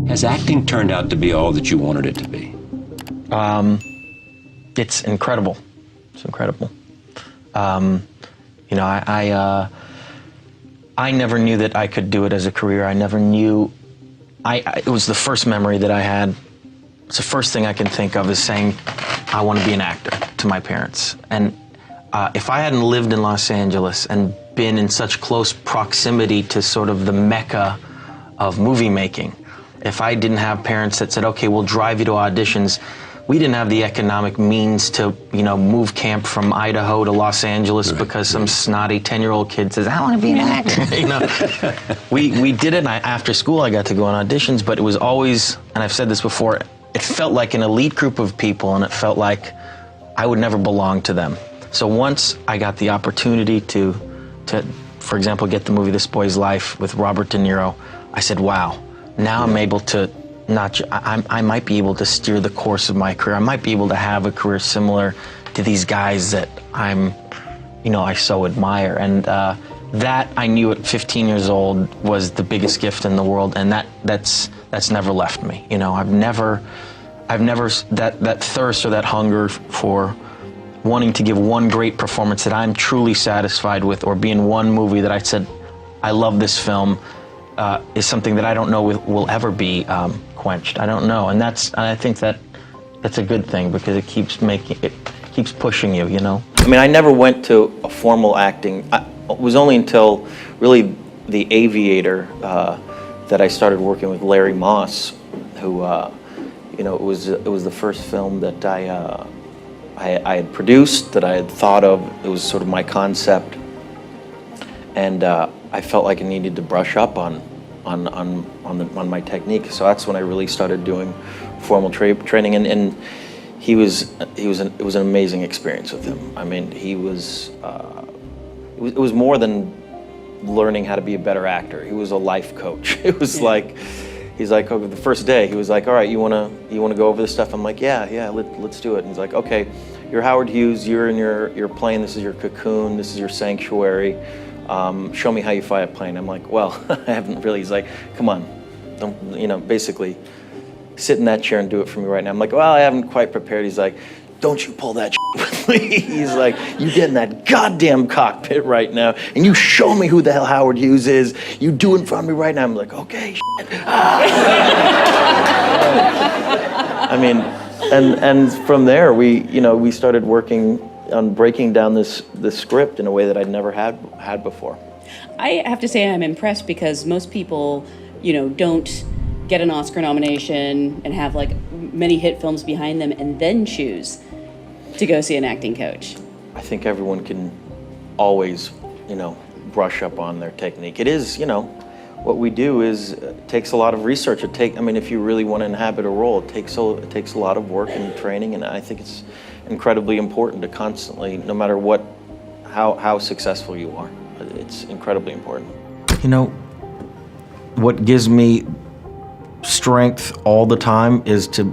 Has acting turned out to be all that you wanted it to be? It's incredible. It's incredible. You know, I never knew that I could do it as a career. I never knew. It was the first memory that I had. It's the first thing I can think of is saying, I want to be an actor to my parents. And if I hadn't lived in Los Angeles and been in such close proximity to sort of the mecca of movie making, if I didn't have parents that said, okay, we'll drive you to auditions, we didn't have the economic means to, you know, move camp from Idaho to Los Angeles because some snotty 10-year-old kid says, I want to be an actor. You know, we did it. And after school, I got to go on auditions, but it was always, and I've said this before, it felt like an elite group of people, and it felt like I would never belong to them. So once I got the opportunity to, for example, get the movie This Boy's Life with Robert De Niro, I said, wow, now I'm able to I might be able to steer the course of my career. I might be able to have a career similar to these guys that I so admire. And that I knew at 15 years old was the biggest gift in the world, and that's never left me. You know, I've never that thirst or that hunger for wanting to give one great performance that I'm truly satisfied with, or be in one movie that I said, I love this film, is something that I don't know will ever be quenched. I don't know, and I think that's a good thing, because it keeps pushing you. You know. I mean, I never went to a formal acting. It was only until really The Aviator that I started working with Larry Moss, who it was the first film that I had produced, that I had thought of. It was sort of my concept, and I felt like I needed to brush up on my technique. So that's when I really started doing formal training, and it was an amazing experience with him. I mean, it was more than learning how to be a better actor. He was a life coach. It was like, he's like, okay, the first day he was like, all right, you wanna go over this stuff? I'm like, yeah, let's do it. And he's like, okay, you're Howard Hughes, you're in your plane, this is your cocoon, this is your sanctuary. Show me how you fly a plane. I'm like, well, I haven't really. He's like, come on, don't, basically sit in that chair and do it for me right now. I'm like, well, I haven't quite prepared. He's like, don't you pull that with me. He's like, you get in that goddamn cockpit right now and you show me who the hell Howard Hughes is. You do it in front of me right now. I'm like, okay, I mean, and from there we started working on breaking down this script in a way that I'd never had before. I have to say I'm impressed, because most people, don't get an Oscar nomination and have like many hit films behind them and then choose to go see an acting coach. I think everyone can always, brush up on their technique. It is, what we do is takes a lot of research. If you really want to inhabit a role, it takes a lot of work and training, and I think it's incredibly important to constantly, no matter how successful you are, it's incredibly important. What gives me strength all the time is to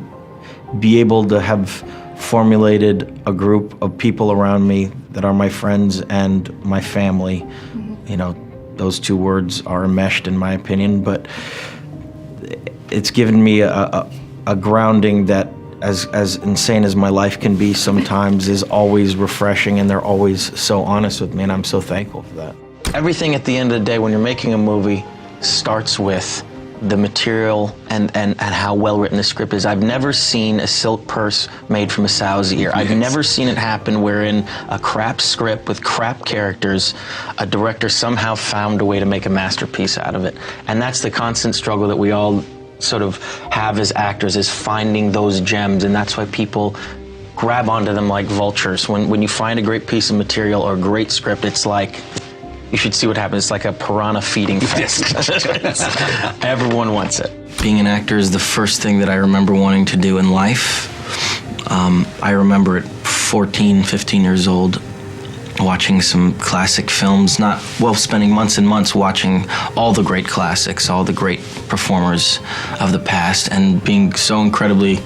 be able to have formulated a group of people around me that are my friends and my family. Mm-hmm. Those two words are enmeshed in my opinion, but it's given me a grounding that, as insane as my life can be sometimes, is always refreshing, and they're always so honest with me, and I'm so thankful for that. Everything at the end of the day when you're making a movie starts with the material and how well written the script is. I've never seen a silk purse made from a sow's ear. I've never seen it happen wherein a crap script with crap characters, a director somehow found a way to make a masterpiece out of it. And that's the constant struggle that we all sort of have as actors, is finding those gems, and that's why people grab onto them like vultures. When you find a great piece of material or a great script, it's like, you should see what happens. It's like a piranha feeding fest. Everyone wants it. Being an actor is the first thing that I remember wanting to do in life. I remember at 14, 15 years old, watching some classic films, spending months and months watching all the great classics, all the great performers of the past, and being so incredibly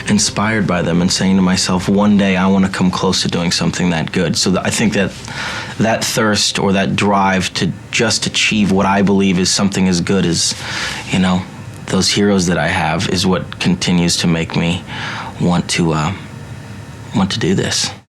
inspired by them and saying to myself, one day I want to come close to doing something that good. So I think that thirst or that drive to just achieve what I believe is something as good as, those heroes that I have is what continues to make me want to do this.